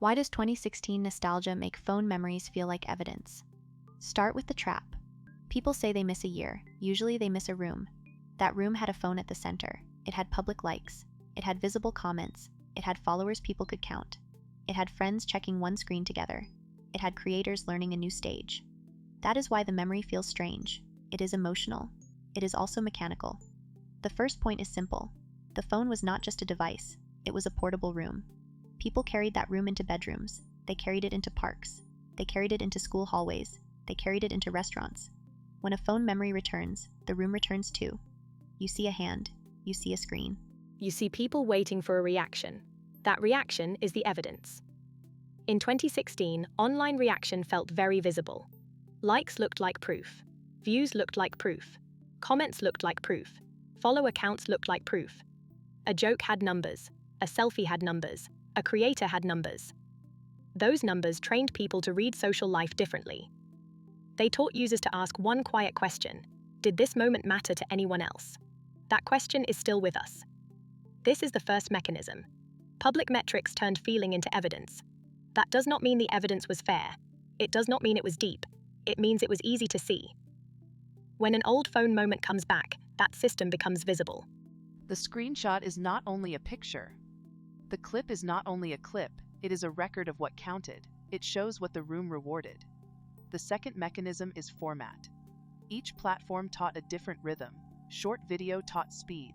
Why does 2016 nostalgia make phone memories feel like evidence? Start with the trap. People say they miss a year. Usually they miss a room. That room had a phone at the center. It had public likes. It had visible comments. It had followers people could count. It had friends checking one screen together. It had creators learning a new stage. That is why the memory feels strange. It is emotional. It is also mechanical. The first point is simple. The phone was not just a device. It was a portable room. People carried that room into bedrooms. They carried it into parks. They carried it into school hallways. They carried it into restaurants. When a phone memory returns, the room returns too. You see a hand. You see a screen. You see people waiting for a reaction. That reaction is the evidence. In 2016, online reaction felt very visible. Likes looked like proof. Views looked like proof. Comments looked like proof. Follow accounts looked like proof. A joke had numbers. A selfie had numbers. A creator had numbers. Those numbers trained people to read social life differently. They taught users to ask one quiet question: did this moment matter to anyone else? That question is still with us. This is the first mechanism. Public metrics turned feeling into evidence. That does not mean the evidence was fair. It does not mean it was deep. It means it was easy to see. When an old phone moment comes back, that system becomes visible. The screenshot is not only a picture. The clip is not only a clip, it is a record of what counted. It shows what the room rewarded. The second mechanism is format. Each platform taught a different rhythm. Short video taught speed.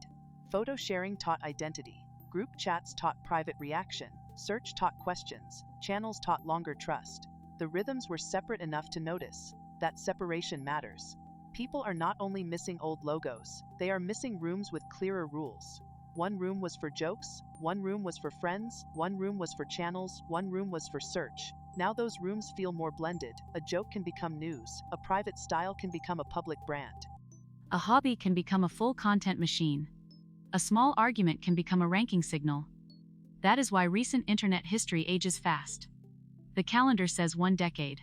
Photo sharing taught identity. Group chats taught private reaction. Search taught questions. Channels taught longer trust. The rhythms were separate enough to notice. That separation matters. People are not only missing old logos, they are missing rooms with clearer rules. One room was for jokes, one room was for friends, one room was for channels, one room was for search. Now those rooms feel more blended. A joke can become news. A private style can become a public brand. A hobby can become a full content machine. A small argument can become a ranking signal. That is why recent internet history ages fast. The calendar says 1 decade.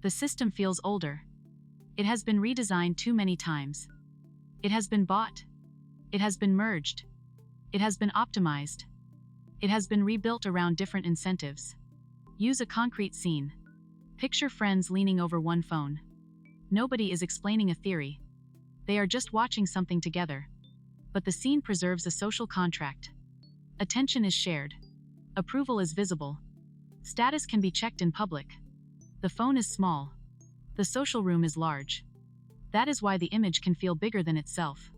The system feels older. It has been redesigned too many times. It has been bought. It has been merged. It has been optimized. It has been rebuilt around different incentives. Use a concrete scene. Picture friends leaning over one phone. Nobody is explaining a theory. They are just watching something together. But the scene preserves a social contract. Attention is shared. Approval is visible. Status can be checked in public. The phone is small. The social room is large. That is why the image can feel bigger than itself.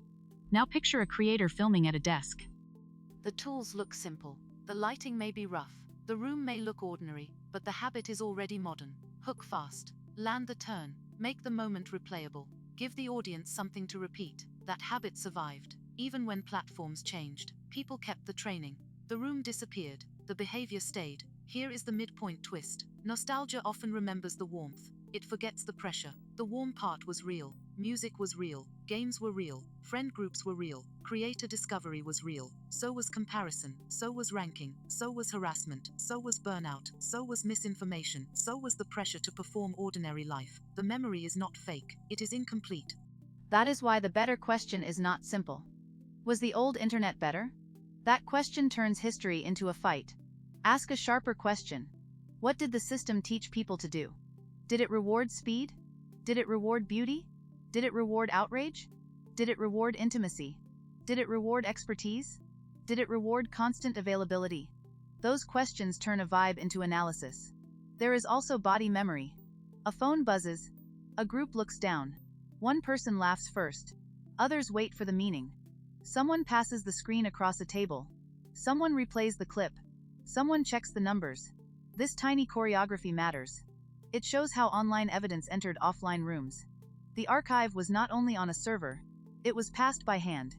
Now picture a creator filming at a desk. The tools look simple. The lighting may be rough. The room may look ordinary, but the habit is already modern. Hook fast. Land the turn. Make the moment replayable. Give the audience something to repeat. That habit survived. Even when platforms changed, people kept the training. The room disappeared. The behavior stayed. Here is the midpoint twist. Nostalgia often remembers the warmth. It forgets the pressure. The warm part was real. Music was real. Games were real. Friend groups were real. Creator discovery was real. So was comparison. So was ranking. So was harassment. So was burnout. So was misinformation. So was the pressure to perform ordinary life. The memory is not fake. It is incomplete. That is why the better question is not simple. Was the old internet better? That question turns history into a fight. Ask a sharper question. What did the system teach people to do? Did it reward speed? Did it reward beauty? Did it reward outrage? Did it reward intimacy? Did it reward expertise? Did it reward constant availability? Those questions turn a vibe into analysis. There is also body memory. A phone buzzes. A group looks down. One person laughs first. Others wait for the meaning. Someone passes the screen across a table. Someone replays the clip. Someone checks the numbers. This tiny choreography matters. It shows how online evidence entered offline rooms. The archive was not only on a server, it was passed by hand.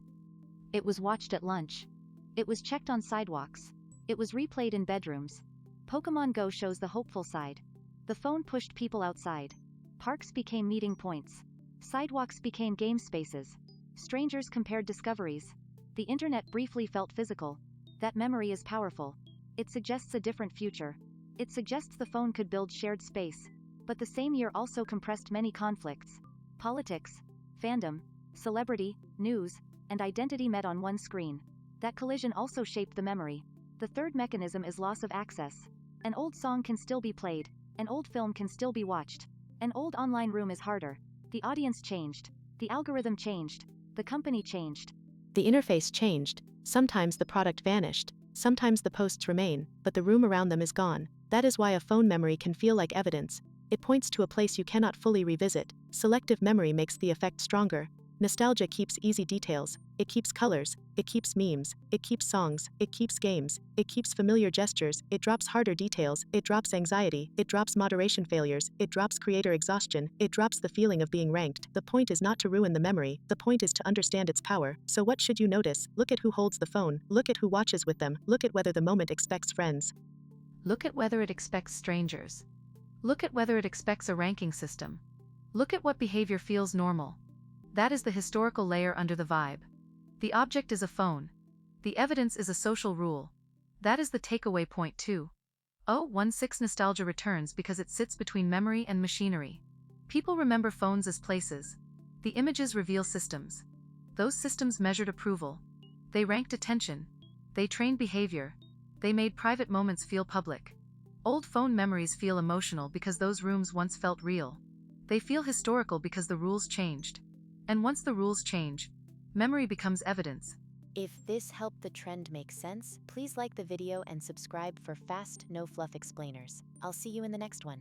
It was watched at lunch. It was checked on sidewalks. It was replayed in bedrooms. Pokémon Go shows the hopeful side. The phone pushed people outside. Parks became meeting points. Sidewalks became game spaces. Strangers compared discoveries. The internet briefly felt physical. That memory is powerful. It suggests a different future. It suggests the phone could build shared space. But the same year also compressed many conflicts. Politics, fandom, celebrity, news, and identity met on one screen. That collision also shaped the memory. The third mechanism is loss of access. An old song can still be played. An old film can still be watched. An old online room is harder. The audience changed. The algorithm changed. The company changed. The interface changed. Sometimes the product vanished. Sometimes the posts remain, but the room around them is gone. That is why a phone memory can feel like evidence. It points to a place you cannot fully revisit. Selective memory makes the effect stronger. Nostalgia keeps easy details. It keeps colors. It keeps memes. It keeps songs. It keeps games. It keeps familiar gestures. It drops harder details. It drops anxiety. It drops moderation failures. It drops creator exhaustion. It drops the feeling of being ranked. The point is not to ruin the memory. The point is to understand its power. So what should you notice? Look at who holds the phone. Look at who watches with them. Look at whether the moment expects friends. Look at whether it expects strangers. Look at whether it expects a ranking system. Look at what behavior feels normal. That is the historical layer under the vibe. The object is a phone. The evidence is a social rule. That is the takeaway point too. 016 nostalgia returns because it sits between memory and machinery. People remember phones as places. The images reveal systems. Those systems measured approval. They ranked attention. They trained behavior. They made private moments feel public. Old phone memories feel emotional because those rooms once felt real. They feel historical because the rules changed. And once the rules change, memory becomes evidence. If this helped the trend make sense, please like the video and subscribe for fast, no-fluff explainers. I'll see you in the next one.